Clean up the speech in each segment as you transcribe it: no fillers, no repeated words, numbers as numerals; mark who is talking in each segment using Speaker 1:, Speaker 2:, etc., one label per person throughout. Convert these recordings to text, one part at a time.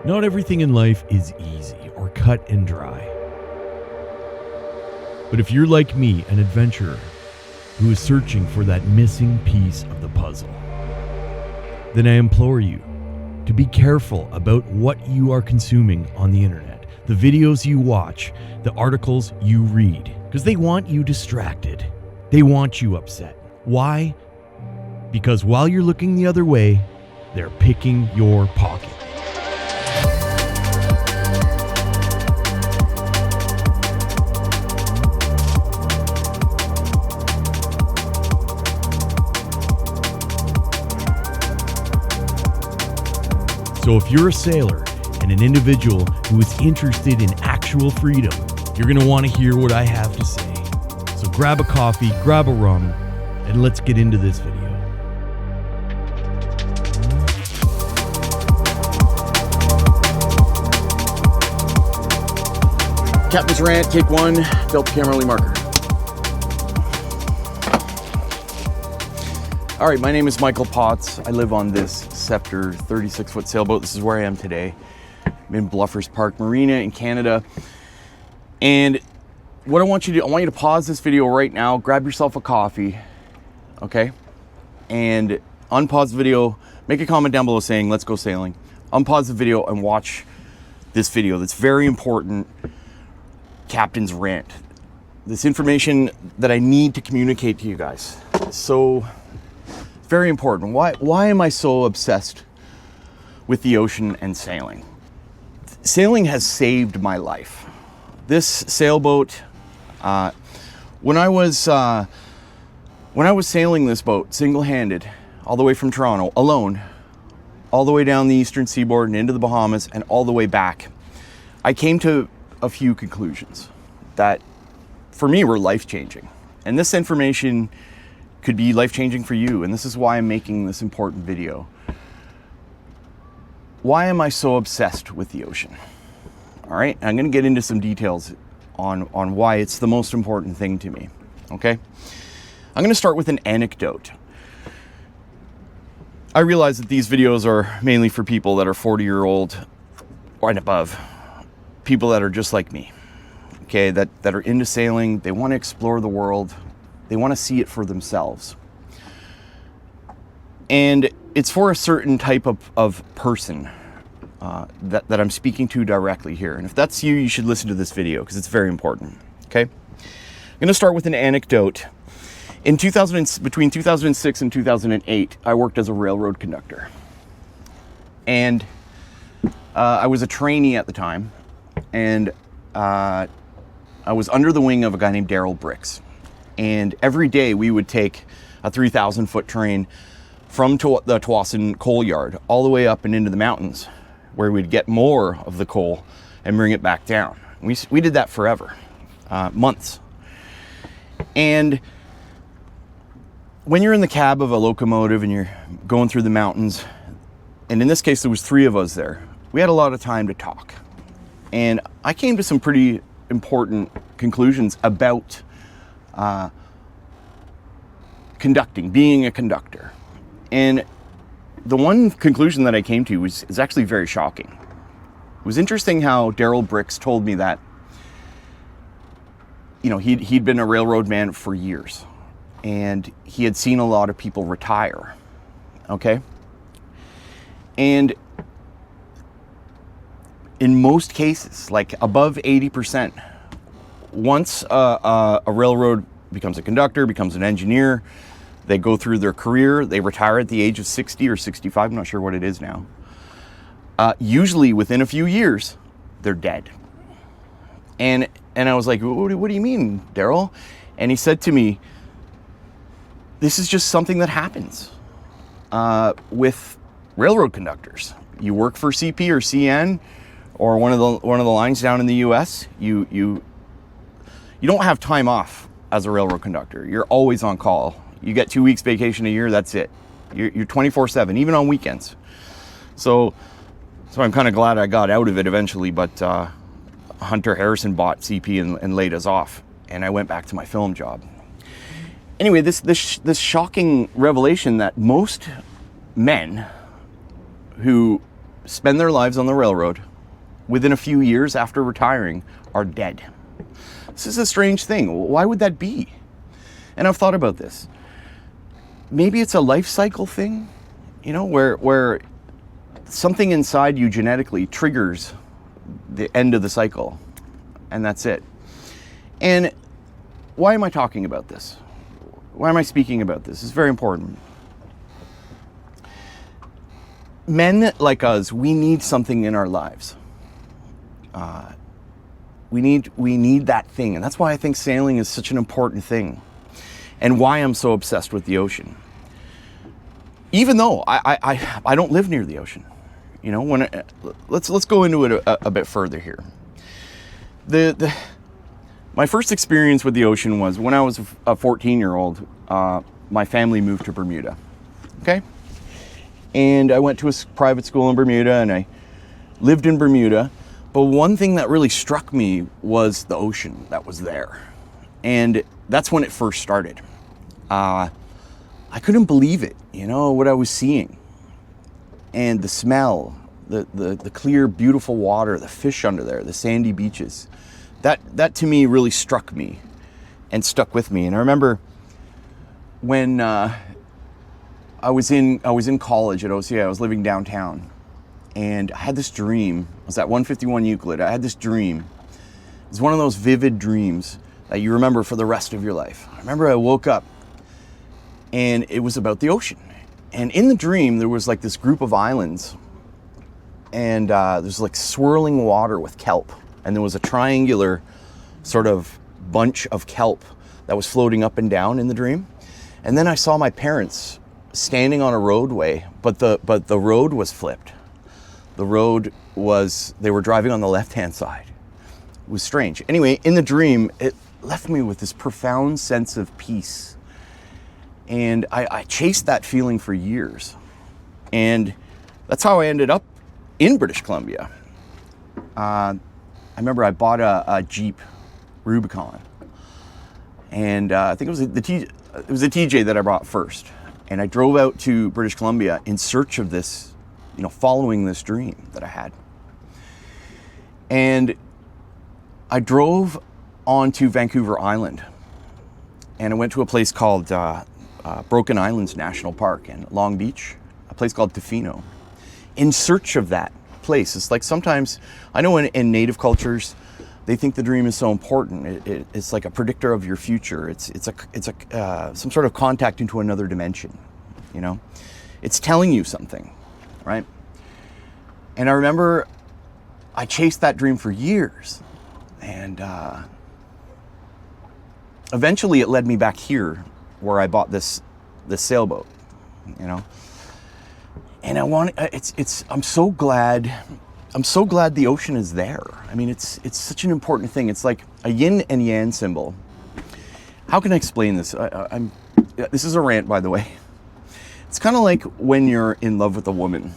Speaker 1: Not everything in life is easy or cut and dry. But if you're like me, an adventurer who is searching for that missing piece of the puzzle, then I implore you to be careful about what you are consuming on the internet, the videos you watch, the articles you read, because they want you distracted. They want you upset. Why? Because while you're looking the other way, they're picking your pocket. So if you're a sailor and an individual who is interested in actual freedom, you're going to want to hear what I have to say. So grab a coffee, grab a rum, and let's get into this video.
Speaker 2: Captains Rant, take one, belt to camera, marker. All right, my name is Michael Potts. I live on this Scepter 36-foot sailboat. This is where I am today. I'm in Bluffers Park Marina in Canada. And what I want you to pause this video right now, grab yourself a coffee, okay? And unpause the video, make a comment down below saying, let's go sailing. Unpause the video and watch this video. That's very important. Captains Rant. This information that I need to communicate to you guys. So very important. Why am I so obsessed with the ocean and sailing? Sailing has saved my life. This sailboat, when I was sailing this boat single-handed all the way from Toronto alone, all the way down the eastern seaboard and into the Bahamas and all the way back, I came to a few conclusions that for me were life-changing. And this information could be life-changing for you, and this is why I'm making this important video. Why am I so obsessed with the ocean? All right, I'm gonna get into some details on why it's the most important thing to me, okay? I'm gonna start with an anecdote. I realize that these videos are mainly for people that are 40-year-old and above, people that are just like me, okay, that are into sailing, they wanna explore the world, they want to see it for themselves. And it's for a certain type of person that I'm speaking to directly here. And if that's you, you should listen to this video because it's very important, okay? I'm going to start with an anecdote. In between 2006 and 2008, I worked as a railroad conductor. And I was a trainee at the time. And I was under the wing of a guy named Daryl Bricks. And every day we would take a 3,000-foot train from the Tawasin coal yard all the way up and into the mountains, where we'd get more of the coal and bring it back down. We did that forever, months. And when you're in the cab of a locomotive and you're going through the mountains, and in this case there was 3 of us there, we had a lot of time to talk. And I came to some pretty important conclusions about being a conductor. And the one conclusion that I came to is actually very shocking. It was interesting how Daryl Bricks told me that, you know, he'd been a railroad man for years and he had seen a lot of people retire, okay? And in most cases, like above 80%, once a railroad becomes a conductor, becomes an engineer, they go through their career, they retire at the age of 60 or 65, I'm not sure what it is now. Usually within a few years, they're dead. And I was like, what do you mean, Daryl? And he said to me, this is just something that happens with railroad conductors. You work for CP or CN or one of the lines down in the US, you don't have time off as a railroad conductor. You're always on call. You get 2 weeks vacation a year, that's it. You're 24/7, even on weekends. So I'm kind of glad I got out of it eventually, but Hunter Harrison bought CP and laid us off, and I went back to my film job. Anyway, this shocking revelation that most men who spend their lives on the railroad, within a few years after retiring, are dead. This is a strange thing. Why would that be? And I've thought about this. Maybe it's a life cycle thing, where something inside you genetically triggers the end of the cycle, and that's it. And why am I talking about this? Why am I speaking about this? It's very important. Men like us, we need something in our lives. We need that thing, and that's why I think sailing is such an important thing, and why I'm so obsessed with the ocean. Even though I don't live near the ocean, let's go into it a bit further here. My first experience with the ocean was when I was a 14-year-old. My family moved to Bermuda. Okay, and I went to a private school in Bermuda, and I lived in Bermuda. But one thing that really struck me was the ocean that was there. And that's when it first started. I couldn't believe it, what I was seeing. And the smell, the clear, beautiful water, the fish under there, the sandy beaches. That to me really struck me and stuck with me. And I remember when I was in college at OCA, I was living downtown. And I had this dream. I was at 151 Euclid. I had this dream. It's one of those vivid dreams that you remember for the rest of your life. I remember I woke up and it was about the ocean. And in the dream, there was like this group of islands, and there's like swirling water with kelp. And there was a triangular sort of bunch of kelp that was floating up and down in the dream. And then I saw my parents standing on a roadway, but the road was flipped. They were driving on the left-hand side. It was strange. Anyway, in the dream, it left me with this profound sense of peace. And I chased that feeling for years. And that's how I ended up in British Columbia. I remember I bought a Jeep Rubicon. And I think it was a TJ that I bought first. And I drove out to British Columbia in search of this, following this dream that I had. And I drove onto Vancouver Island, and I went to a place called Broken Islands National Park in Long Beach, a place called Tofino, in search of that place. It's like sometimes, I know in native cultures, they think the dream is so important. It's like a predictor of your future. It's some sort of contact into another dimension, It's telling you something. Right? And I remember I chased that dream for years, and eventually it led me back here where I bought this sailboat, and I'm so glad the ocean is there. I mean, it's such an important thing. It's like a yin and yang symbol. How can I explain this? This is a rant, by the way. It's kind of like when you're in love with a woman.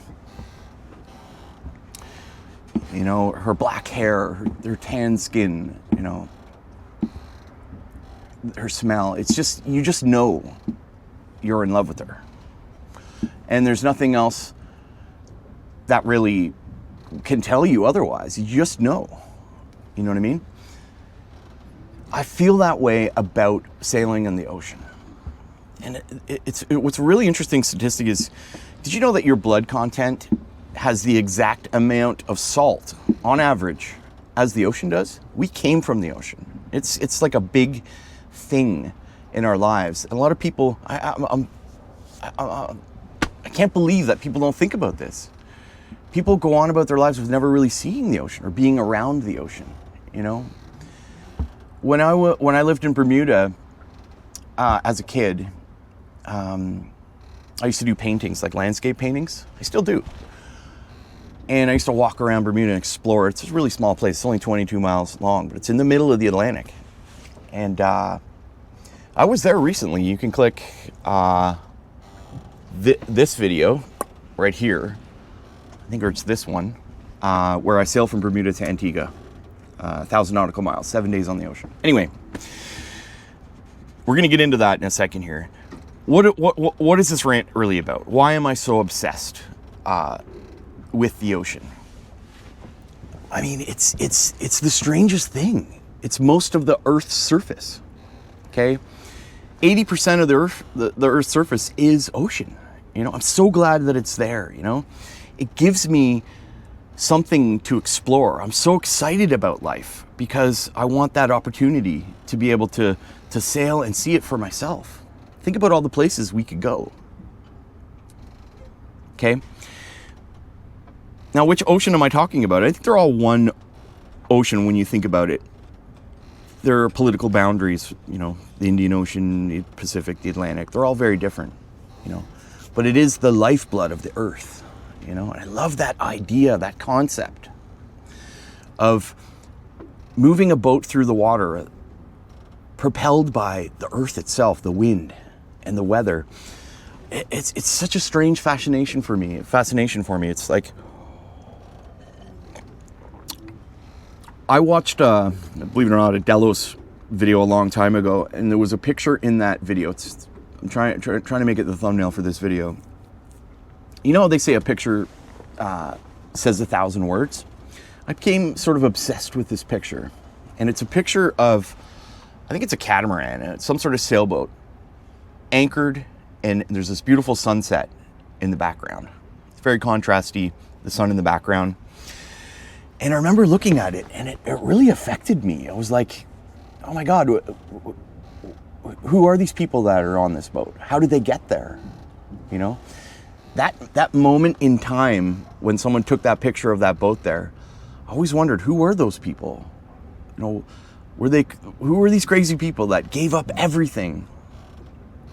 Speaker 2: Her black hair, her tan skin, her smell. It's just, you just know you're in love with her. And there's nothing else that really can tell you otherwise. You just know. You know what I mean? I feel that way about sailing in the ocean. And what's a really interesting statistic is, did you know that your blood content has the exact amount of salt on average as the ocean does? We came from the ocean. It's like a big thing in our lives. A lot of people, I can't believe that people don't think about this. People go on about their lives with never really seeing the ocean or being around the ocean. When I lived in Bermuda as a kid, I used to do paintings, like landscape paintings. I still do. And I used to walk around Bermuda and explore. It's a really small place. It's only 22 miles long, but it's in the middle of the Atlantic. And I was there recently. You can click this video right here. I think it's this one, where I sail from Bermuda to Antigua. 1,000 nautical miles, 7 days on the ocean. Anyway, we're going to get into that in a second here. What is this rant really about? Why am I so obsessed with the ocean. I mean, it's the strangest thing. It's most of the Earth's surface. Okay, 80% of the Earth's surface is ocean. You know, I'm so glad that it's there. You know, it gives me something to explore. I'm so excited about life because I want that opportunity to be able to sail and see it for myself. Think about all the places we could go. Okay. Now, which ocean am I talking about? I think they're all one ocean when you think about it. There are political boundaries, you know, the Indian Ocean, the Pacific, the Atlantic. They're all very different, you know. But it is the lifeblood of the earth, you know. And I love that idea, that concept of moving a boat through the water, propelled by the earth itself, the wind and the weather. It's such a strange fascination for me. It's like, I watched, believe it or not, a Delos video a long time ago, and there was a picture in that video. I'm trying to make it the thumbnail for this video. You know, they say a picture says 1,000 words. I became sort of obsessed with this picture, and it's a picture of, I think it's a catamaran, and it's some sort of sailboat, anchored, and there's this beautiful sunset in the background. It's very contrasty, the sun in the background. And I remember looking at it, and it really affected me. I was like, oh my God, who are these people that are on this boat? How did they get there? You know, that moment in time when someone took that picture of that boat there, I always wondered, who were those people? You know, who were these crazy people that gave up everything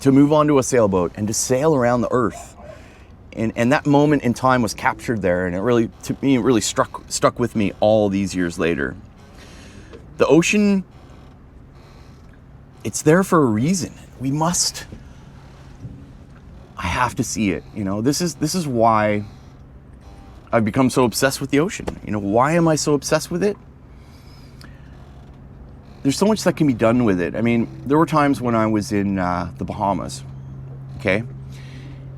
Speaker 2: to move onto a sailboat and to sail around the earth? And that moment in time was captured there, and it really stuck with me all these years later. The ocean, it's there for a reason. I have to see it. You know, this is why I've become so obsessed with the ocean. You know, why am I so obsessed with it? There's so much that can be done with it. I mean, there were times when I was in the Bahamas, okay?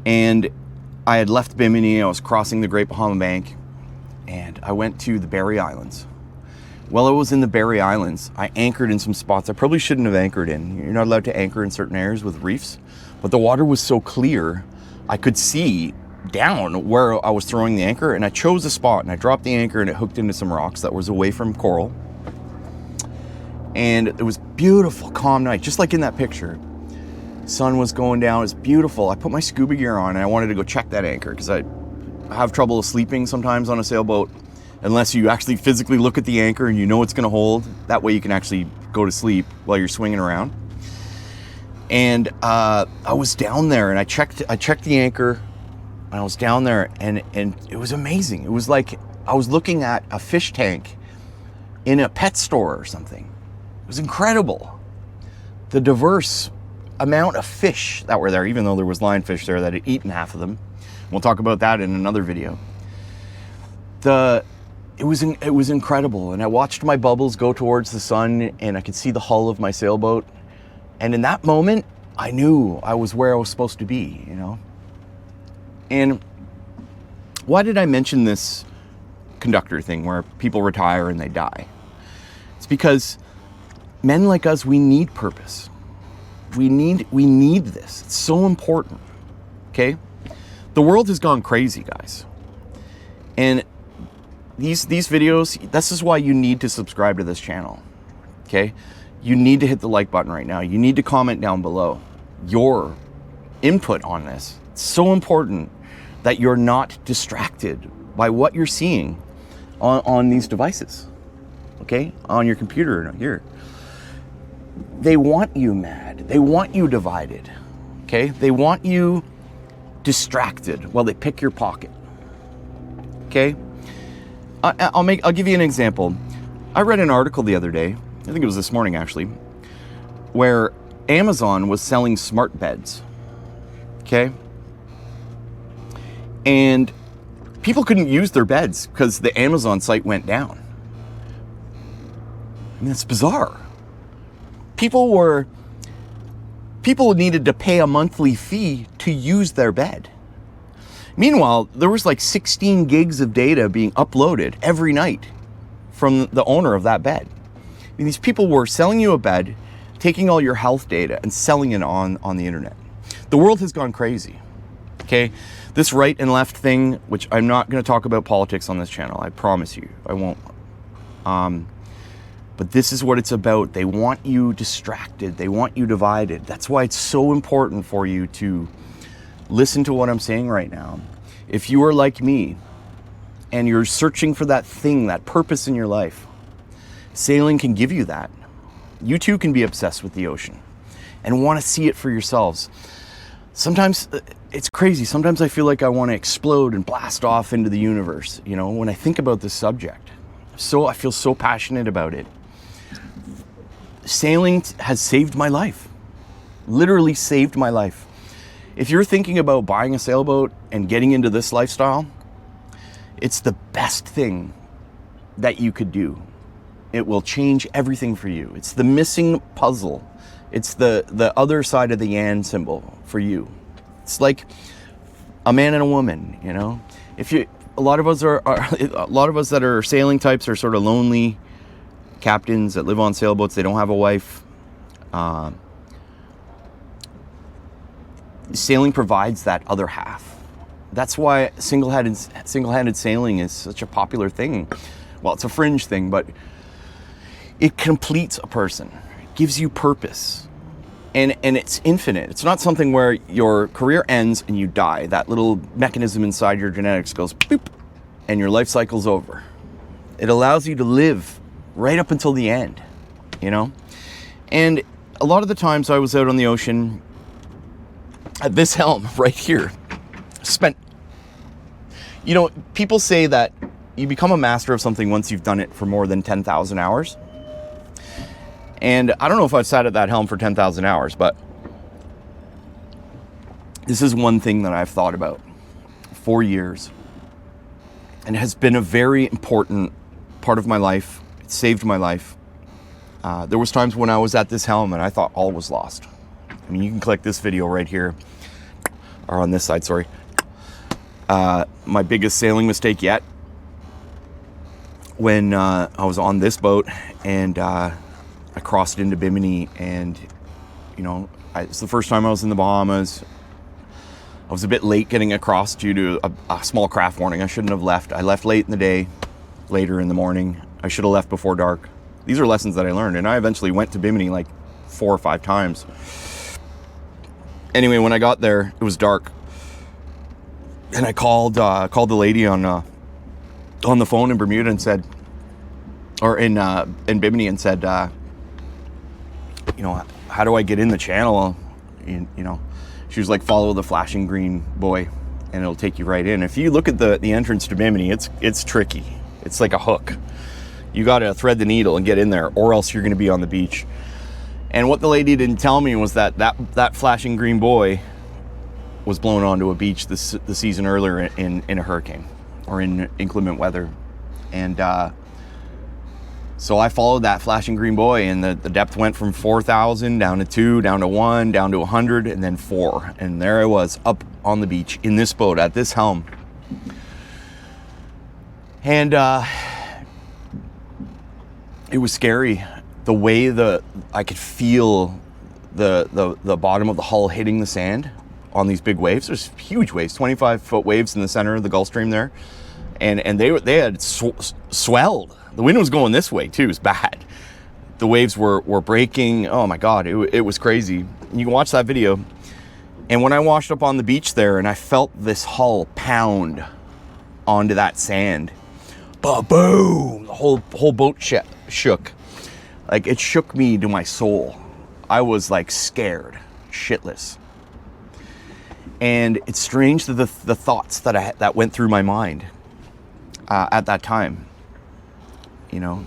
Speaker 2: And I had left Bimini, I was crossing the Great Bahama Bank, and I went to the Berry Islands. While I was in the Berry Islands, I anchored in some spots I probably shouldn't have anchored in. You're not allowed to anchor in certain areas with reefs, but the water was so clear, I could see down where I was throwing the anchor, and I chose a spot, and I dropped the anchor, and it hooked into some rocks that was away from coral. And it was beautiful, calm night, just like in that picture. Sun was going down, it was beautiful. I put my scuba gear on, and I wanted to go check that anchor because I have trouble sleeping sometimes on a sailboat unless you actually physically look at the anchor and you know it's going to hold. That way you can actually go to sleep while you're swinging around. And I was down there, and I checked the anchor, and I was down there, and it was amazing. It was like I was looking at a fish tank in a pet store or something. It was incredible. The diverse amount of fish that were there, even though there was lionfish there that had eaten half of them. We'll talk about that in another video. It was incredible, and I watched my bubbles go towards the sun, and I could see the hull of my sailboat. And in that moment, I knew I was where I was supposed to be, you know? And why did I mention this conductor thing where people retire and they die? It's because men like us, we need purpose. We need this. It's so important. Okay? The world has gone crazy, guys. And these videos, this is why you need to subscribe to this channel. Okay? You need to hit the like button right now. You need to comment down below your input on this. It's so important that you're not distracted by what you're seeing on these devices. Okay? On your computer here. They want you mad. They want you divided. Okay? They want you distracted while they pick your pocket. Okay? I'll give you an example. I read an article the other day, I think it was this morning actually, where Amazon was selling smart beds. Okay? And people couldn't use their beds because the Amazon site went down. I mean, that's bizarre. People needed to pay a monthly fee to use their bed. Meanwhile, there was like 16 gigs of data being uploaded every night from the owner of that bed. I mean, these people were selling you a bed, taking all your health data and selling it on the internet. The world has gone crazy, okay? This right and left thing, which I'm not going to talk about politics on this channel, I promise you, I won't. But this is what it's about. They want you distracted. They want you divided. That's why it's so important for you to listen to what I'm saying right now. If you are like me and you're searching for that thing, that purpose in your life, sailing can give you that. You too can be obsessed with the ocean and want to see it for yourselves. Sometimes it's crazy. Sometimes I feel like I want to explode and blast off into the universe, you know, when I think about this subject. I feel so passionate about it. Sailing has saved my life. Literally saved my life. If you're thinking about buying a sailboat and getting into this lifestyle, it's the best thing that you could do. It will change everything for you. It's the missing puzzle. It's the other side of the yen symbol for you. It's like a man and a woman, you know? A lot of us that are sailing types are sort of lonely captains that live on sailboats. They don't have a wife. Sailing provides that other half. That's why single-handed sailing is such a popular thing. Well, it's a fringe thing, but it completes a person. It gives you purpose. And it's infinite. It's not something where your career ends and you die. That little mechanism inside your genetics goes boop, and your life cycle's over. It allows you to live right up until the end, you know? And a lot of the times I was out on the ocean at this helm right here, you know, people say that you become a master of something once you've done it for more than 10,000 hours. And I don't know if I've sat at that helm for 10,000 hours, but this is one thing that I've thought about for years. And it has been a very important part of my life. It saved my life. There was times when I was at this helm and I thought all was lost. I mean, you can click this video right here, or on this side, sorry. My biggest sailing mistake yet, when I was on this boat and I crossed into Bimini, and you know, it's the first time I was in the Bahamas. I was a bit late getting across due to a small craft warning. I shouldn't have left. I left late in the day, later in the morning. I should have left before dark. These are lessons that I learned, and I eventually went to Bimini like 4 or 5 times. Anyway, when I got there, it was dark, and I called the lady on the phone in Bermuda and said, or in Bimini, and said, you know, how do I get in the channel? You know, she was like, follow the flashing green buoy and it'll take you right in. If you look at the entrance to Bimini, it's tricky. It's like a hook. You got to thread the needle and get in there, or else you're going to be on the beach. And what the lady didn't tell me was that flashing green buoy was blown onto a beach the season earlier in a hurricane or in inclement weather. And so I followed that flashing green buoy, and the depth went from 4,000 down to 2, down to 1, down to 100, and then 4. And there I was up on the beach in this boat at this helm. And it was scary. The way I could feel the bottom of the hull hitting the sand on these big waves. There's huge waves, 25-foot waves in the center of the Gulf Stream there. And they had swelled. The wind was going this way too. It was bad. The waves were breaking. Oh my God, it was crazy. You can watch that video. And when I washed up on the beach there and I felt this hull pound onto that sand, boom, the whole boat shook. Like, it shook me to my soul. I was like scared, shitless. And it's strange the thoughts that went through my mind at that time, you know.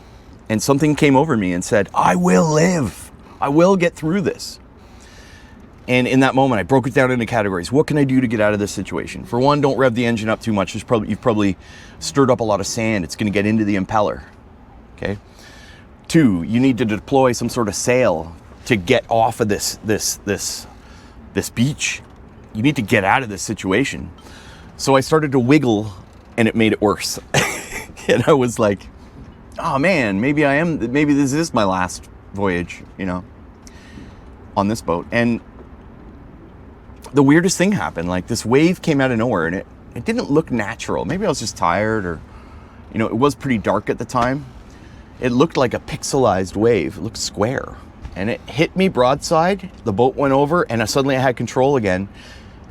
Speaker 2: And something came over me and said, I will live. I will get through this. And in that moment, I broke it down into categories. What can I do to get out of this situation? For one, don't rev the engine up too much. You've probably stirred up a lot of sand. It's going to get into the impeller. Okay. 2, you need to deploy some sort of sail to get off of this beach. You need to get out of this situation. So I started to wiggle, and it made it worse. And I was like, oh man, maybe this is my last voyage, on this boat. And the weirdest thing happened. Like, this wave came out of nowhere, and it didn't look natural. Maybe I was just tired, or, it was pretty dark at the time. It looked like a pixelized wave. It looked square. And it hit me broadside. The boat went over, and suddenly I had control again.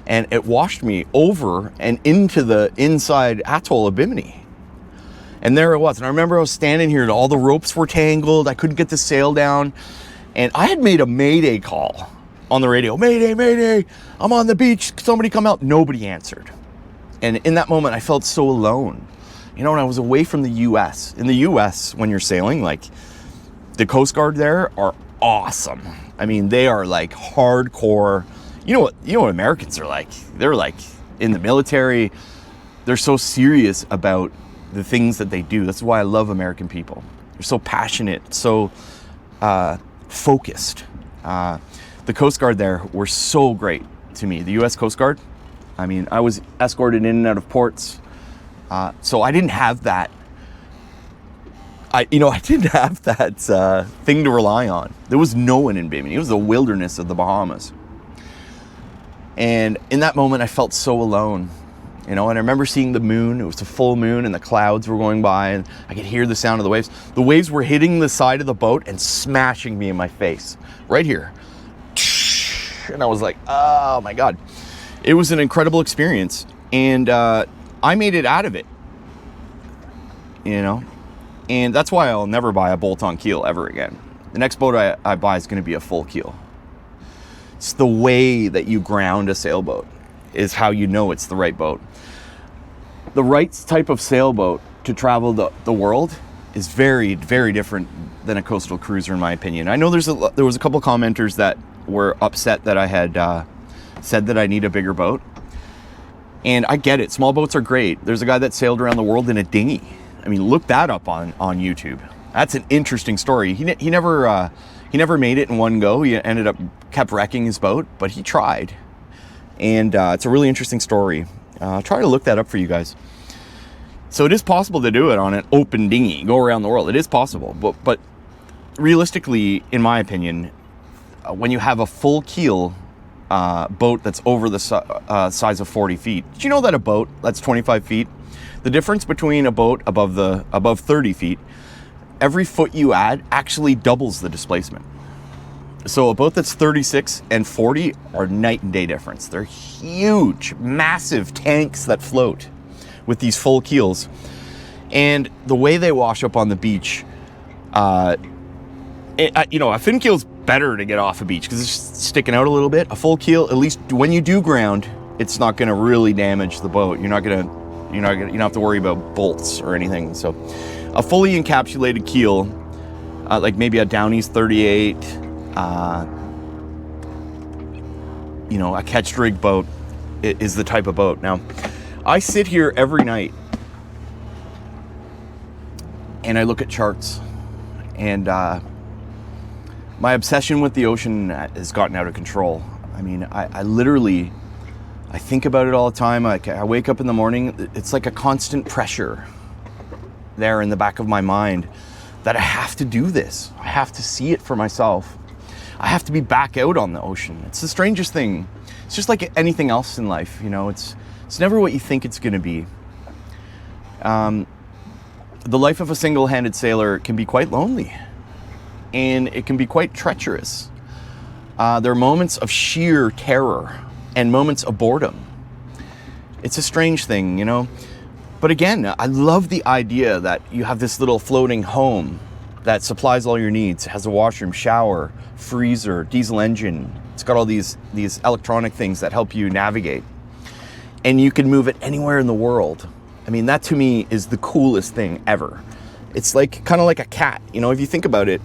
Speaker 2: And it washed me over and into the inside atoll of Bimini. And there it was. And I remember I was standing here, and all the ropes were tangled. I couldn't get the sail down. And I had made a mayday call on the radio. Mayday, mayday, I'm on the beach. Somebody come out. Nobody answered. And in that moment, I felt so alone. And I was away from the U.S. In the U.S., when you're sailing, like, the Coast Guard there are awesome. I mean, they are like hardcore. You know what Americans are like? They're like in the military. They're so serious about the things that they do. That's why I love American people. They're so passionate, so focused. The Coast Guard there were so great to me. The U.S. Coast Guard. I mean, I was escorted in and out of ports. So I didn't have that. I didn't have that thing to rely on. There was no one in Bimini. It was the wilderness of the Bahamas. And in that moment, I felt so alone. And I remember seeing the moon. It was a full moon, and the clouds were going by, and I could hear the sound of the waves. The waves were hitting the side of the boat and smashing me in my face, right here. And I was like, oh my God. It was an incredible experience. And I made it out of it, and that's why I'll never buy a bolt-on keel ever again. The next boat I buy is going to be a full keel. It's the way that you ground a sailboat is how you know it's the right boat. The right type of sailboat to travel the world is very, very different than a coastal cruiser, in my opinion. I know there was a couple commenters that were upset that I had said that I need a bigger boat. And I get it. Small boats are great. There's a guy that sailed around the world in a dinghy. I mean, look that up on YouTube. That's an interesting story. He never made it in one go. He kept wrecking his boat, but he tried. And it's a really interesting story. I'll try to look that up for you guys. So it is possible to do it on an open dinghy, go around the world. It is possible. But realistically, in my opinion, when you have a full keel boat that's over the size of 40 feet. Did you know that a boat that's 25 feet, the difference between a boat above 30 feet, every foot you add actually doubles the displacement. So a boat that's 36 and 40 are night and day difference. They're huge, massive tanks that float with these full keels. And the way they wash up on the beach, a fin keel's better to get off a beach because it's sticking out a little bit. A full keel, at least when you do ground, it's not going to really damage the boat. You don't have to worry about bolts or anything. So a fully encapsulated keel, like maybe a Downey's 38, a catch rig boat is the type of boat. Now, I sit here every night and I look at charts, and my obsession with the ocean has gotten out of control. I mean, I literally think about it all the time. I wake up in the morning, it's like a constant pressure there in the back of my mind that I have to do this. I have to see it for myself. I have to be back out on the ocean. It's the strangest thing. It's just like anything else in life, it's never what you think it's going to be. The life of a single-handed sailor can be quite lonely, and it can be quite treacherous. There are moments of sheer terror and moments of boredom. It's a strange thing, But again, I love the idea that you have this little floating home that supplies all your needs. It has a washroom, shower, freezer, diesel engine. It's got all these electronic things that help you navigate. And you can move it anywhere in the world. I mean, that to me is the coolest thing ever. It's like kind of like a cat. If you think about it,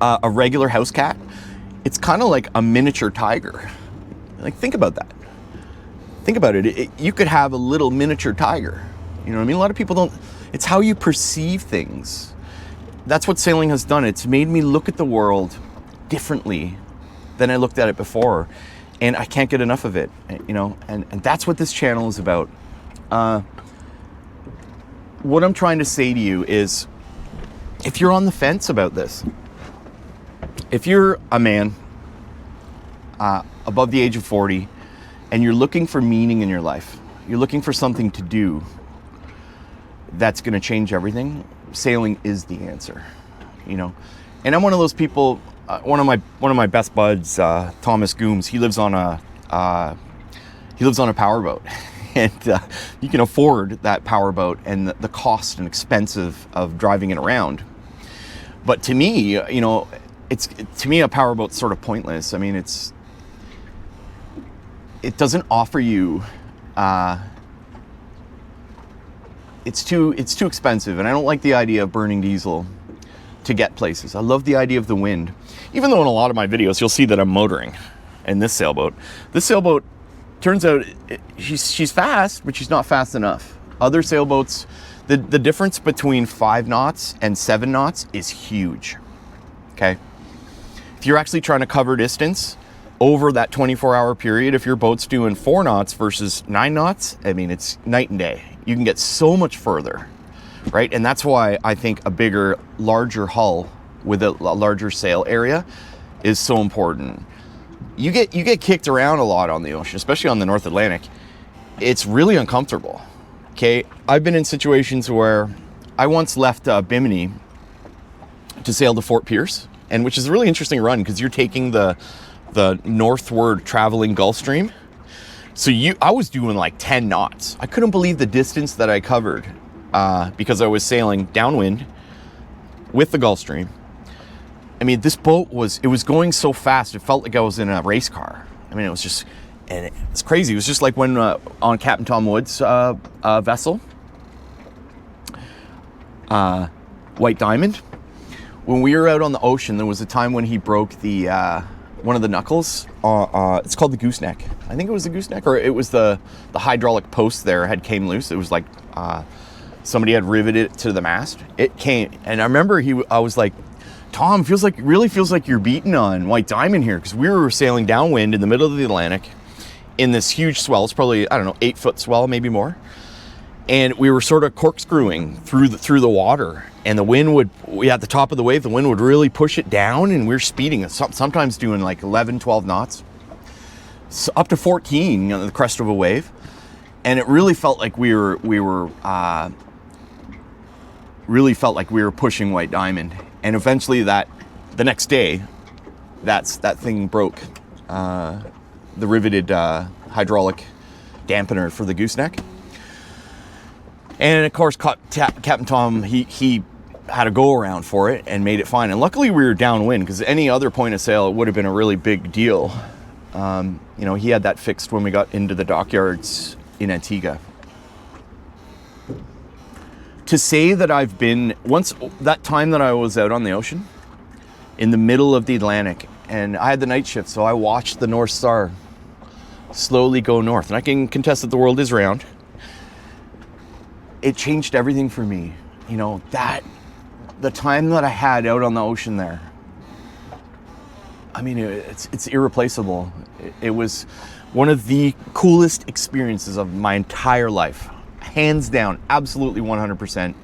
Speaker 2: a regular house cat, it's kind of like a miniature tiger. Like, think about that. Think about it. You could have a little miniature tiger. You know what I mean? A lot of people don't. It's how you perceive things. That's what sailing has done. It's made me look at the world differently than I looked at it before. and I can't get enough of it, you know, and that's what this channel is about. What I'm trying to say to you is, if you're on the fence about this, if you're a man above the age of 40 and you're looking for meaning in your life, you're looking for something to do that's going to change everything, sailing is the answer, you know. And I'm one of those people. One of my best buds, Thomas Gooms, he lives on a powerboat, and you can afford that powerboat and the cost and expense of driving it around. But to me, you know, to me a powerboat's sort of pointless. I mean, it doesn't offer you. It's too expensive, and I don't like the idea of burning diesel to get places. I love the idea of the wind. Even though in a lot of my videos you'll see that I'm motoring in this sailboat. This sailboat, turns out she's fast, but she's not fast enough. Other sailboats, the difference between 5 knots and 7 knots is huge. Okay? If you're actually trying to cover distance over that 24-hour period, if your boat's doing 4 knots versus 9 knots, I mean, it's night and day. You can get so much further, right? And that's why I think a bigger, larger hull with a larger sail area is so important. You get kicked around a lot on the ocean, especially on the North Atlantic. It's really uncomfortable. Okay, I've been in situations where I once left Bimini to sail to Fort Pierce, and which is a really interesting run because you're taking the northward traveling Gulf Stream. So I was doing like 10 knots. I couldn't believe the distance that I covered because I was sailing downwind with the Gulf Stream. I mean, this boat was going so fast, it felt like I was in a race car. I mean, it was just, and it's crazy. It was just like when on Captain Tom Wood's vessel, White Diamond. When we were out on the ocean, there was a time when he broke the one of the knuckles. It's called the gooseneck. I think it was the gooseneck, or it was the hydraulic post there came loose. It was like somebody had riveted it to the mast. It came, and I remember I was like, Tom, really feels like you're beating on White Diamond here, because we were sailing downwind in the middle of the Atlantic in this huge swell. It's probably, I don't know, 8-foot swell, maybe more. And we were sort of corkscrewing through the water, and the wind at the top of the wave, the wind would really push it down, and we were speeding, sometimes doing like 11, 12 knots, so up to 14 on the crest of a wave. And it really felt like we were pushing White Diamond. And eventually the next day, that thing broke, the riveted hydraulic dampener for the gooseneck. And of course, Captain Tom, he had a go around for it and made it fine. And luckily we were downwind, because any other point of sail, it would have been a really big deal. You know, he had that fixed when we got into the dockyards in Antigua. To say that I've been, once that time that I was out on the ocean in the middle of the Atlantic, and I had the night shift, so I watched the North Star slowly go north. And I can contest that the world is round. It changed everything for me. You know, the time that I had out on the ocean there, I mean, it's irreplaceable. It was one of the coolest experiences of my entire life. Hands down, absolutely 100%.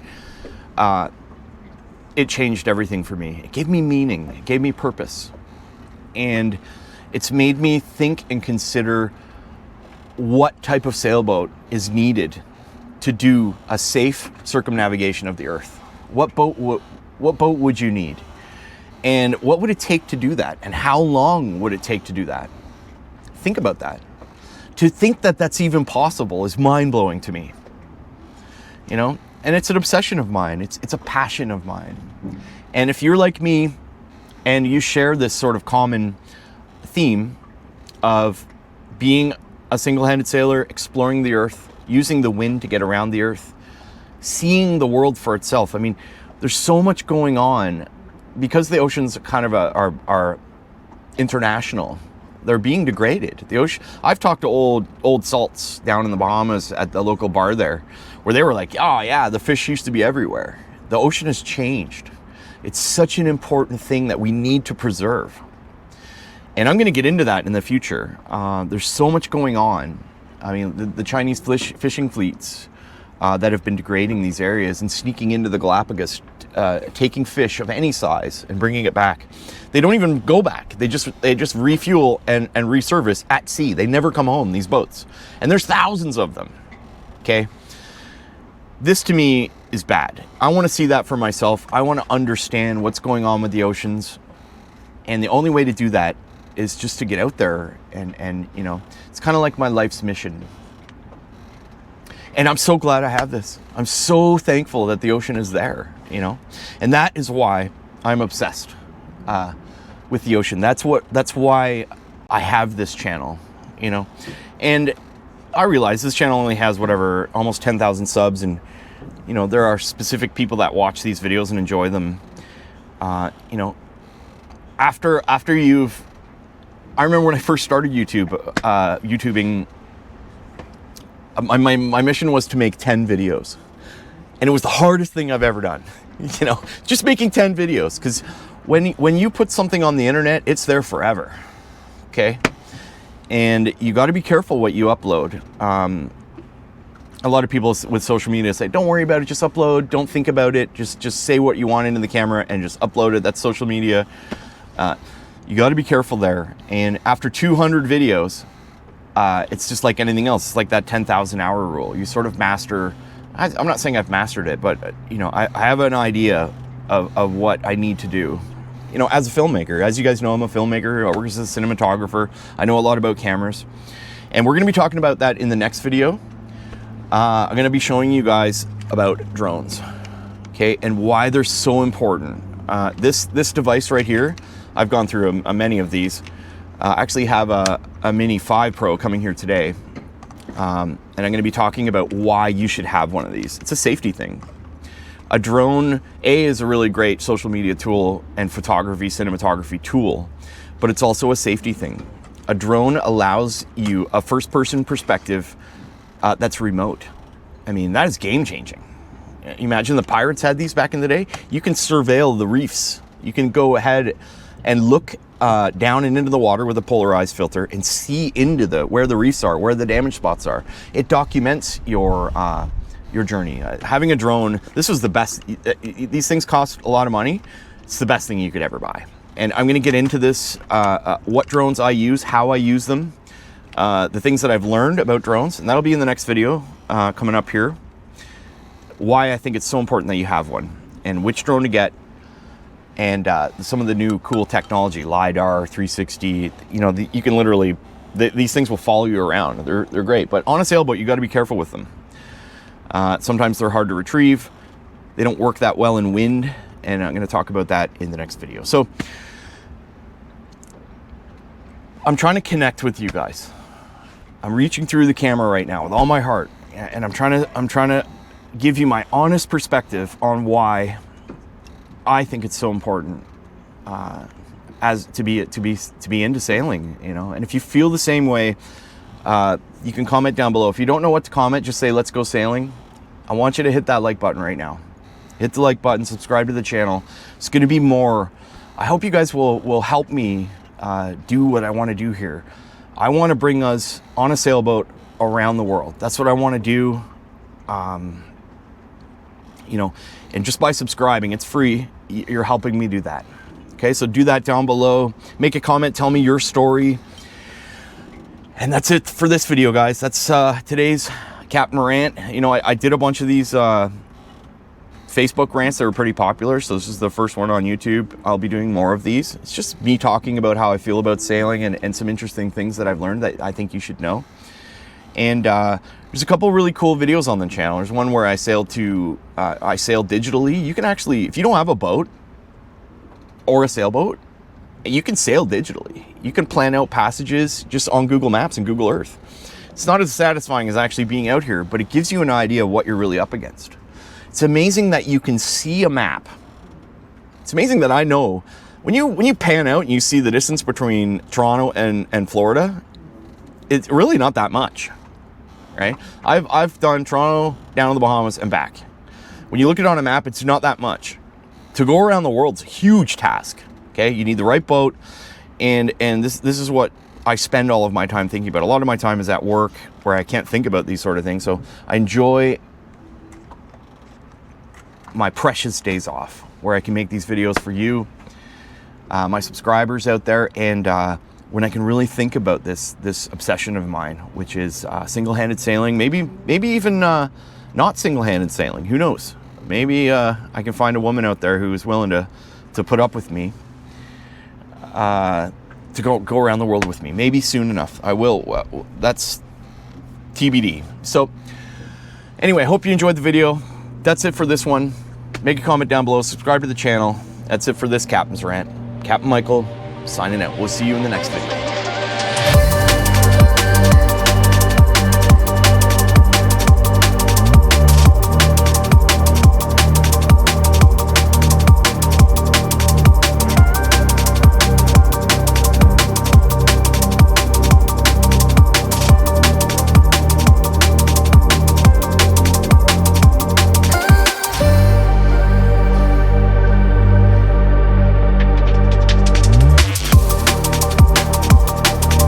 Speaker 2: It changed everything for me. It gave me meaning. It gave me purpose. And it's made me think and consider what type of sailboat is needed to do a safe circumnavigation of the Earth. What boat would you need? And what would it take to do that? And how long would it take to do that? Think about that. To think that that's even possible is mind-blowing to me. You know, and it's an obsession of mine. It's a passion of mine. And if you're like me and you share this sort of common theme of being a single-handed sailor, exploring the Earth, using the wind to get around the Earth, seeing the world for itself. I mean, there's so much going on because the oceans kind of are international. They're being degraded. The ocean. I've talked to old salts down in the Bahamas at the local bar there, where they were like, "Oh yeah, the fish used to be everywhere." The ocean has changed. It's such an important thing that we need to preserve. And I'm going to get into that in the future. There's so much going on. I mean, the Chinese fishing fleets that have been degrading these areas and sneaking into the Galapagos, taking fish of any size and bringing it back. They don't even go back. They just refuel and resurface at sea. They never come home, these boats. And there's thousands of them, okay? This to me is bad. I want to see that for myself. I want to understand what's going on with the oceans. And the only way to do that is just to get out there and you know, it's kind of like my life's mission. And I'm so glad I have this. I'm so thankful that the ocean is there, you know? And that is why I'm obsessed with the ocean. That's why I have this channel, you know? And I realize this channel only has whatever, almost 10,000 subs, and you know, there are specific people that watch these videos and enjoy them. You know, after you've, I remember when I first started YouTubing, my mission was to make 10 videos. And it was the hardest thing I've ever done. You know, just making 10 videos. Because when you put something on the internet, it's there forever. Okay? And you got to be careful what you upload. A lot of people with social media say, don't worry about it, just upload, don't think about it, just say what you want into the camera and just upload it. That's social media. You got to be careful there. And after 200 videos, it's just like anything else. It's like that 10,000 hour rule. You sort of master, I'm not saying I've mastered it, but you know, I have an idea of what I need to do. You know, as a filmmaker, as you guys know, I'm a filmmaker. I work as a cinematographer. I know a lot about cameras. And we're going to be talking about that in the next video. I'm going to be showing you guys about drones, okay, and why they're so important. This device right here, I've gone through many of these. I actually have a Mini 5 Pro coming here today, and I'm going to be talking about why you should have one of these. It's a safety thing. A drone, is a really great social media tool and photography, cinematography tool, but it's also a safety thing. A drone allows you a first-person perspective that's remote. I mean, that is game-changing. Imagine the pirates had these back in the day. You can surveil the reefs. You can go ahead and look down and into the water with a polarized filter and see into where the reefs are, where the damage spots are. It documents your journey. Having a drone, this was the best. These things cost a lot of money. It's the best thing you could ever buy. And I'm going to get into this, what drones I use, how I use them, the things that I've learned about drones, and that'll be in the next video coming up here. Why I think it's so important that you have one, and which drone to get, and some of the new cool technology, LiDAR, 360. You know, you can literally, these things will follow you around. They're great, but on a sailboat, you got to be careful with them. Sometimes they're hard to retrieve. They don't work that well in wind, and I'm going to talk about that in the next video. So I'm trying to connect with you guys. I'm reaching through the camera right now with all my heart, and I'm trying to give you my honest perspective on why I think it's so important as to be into sailing, you know. And if you feel the same way, you can comment down below. If you don't know what to comment, just say let's go sailing. I want you to hit that like button right now. Hit the like button, subscribe to the channel. It's going to be more. I hope you guys will help me do what I want to do here. I want to bring us on a sailboat around the world. That's what I want to do. You know, and just by subscribing, it's free, you're helping me do that. Okay, so do that down below. Make a comment, tell me your story. And that's it for this video, guys. That's today's Captain Rant. You know, I did a bunch of these Facebook rants that were pretty popular, so this is the first one on YouTube. I'll be doing more of these. It's just me talking about how I feel about sailing and some interesting things that I've learned that I think you should know. And there's a couple really cool videos on the channel. There's one where I sail digitally. You can actually, if you don't have a boat or a sailboat, you can sail digitally. You can plan out passages just on Google Maps and Google Earth. It's not as satisfying as actually being out here, but it gives you an idea of what you're really up against. It's amazing that you can see a map. It's amazing that I know when you pan out and you see the distance between Toronto and Florida, it's really not that much, right? I've done Toronto down to the Bahamas and back. When you look at it on a map, it's not that much. To go around the world's a huge task. Okay, you need the right boat. And this is what I spend all of my time thinking about. A lot of my time is at work where I can't think about these sort of things. So I enjoy my precious days off where I can make these videos for you, my subscribers out there, and when I can really think about this obsession of mine, which is single-handed sailing, maybe even not single-handed sailing. Who knows? Maybe I can find a woman out there who is willing to put up with me, to go around the world with me. Maybe soon enough. I will. That's TBD. So anyway, I hope you enjoyed the video. That's it for this one. Make a comment down below. Subscribe to the channel. That's it for this Captain's Rant. Captain Michael, signing out. We'll see you in the next video.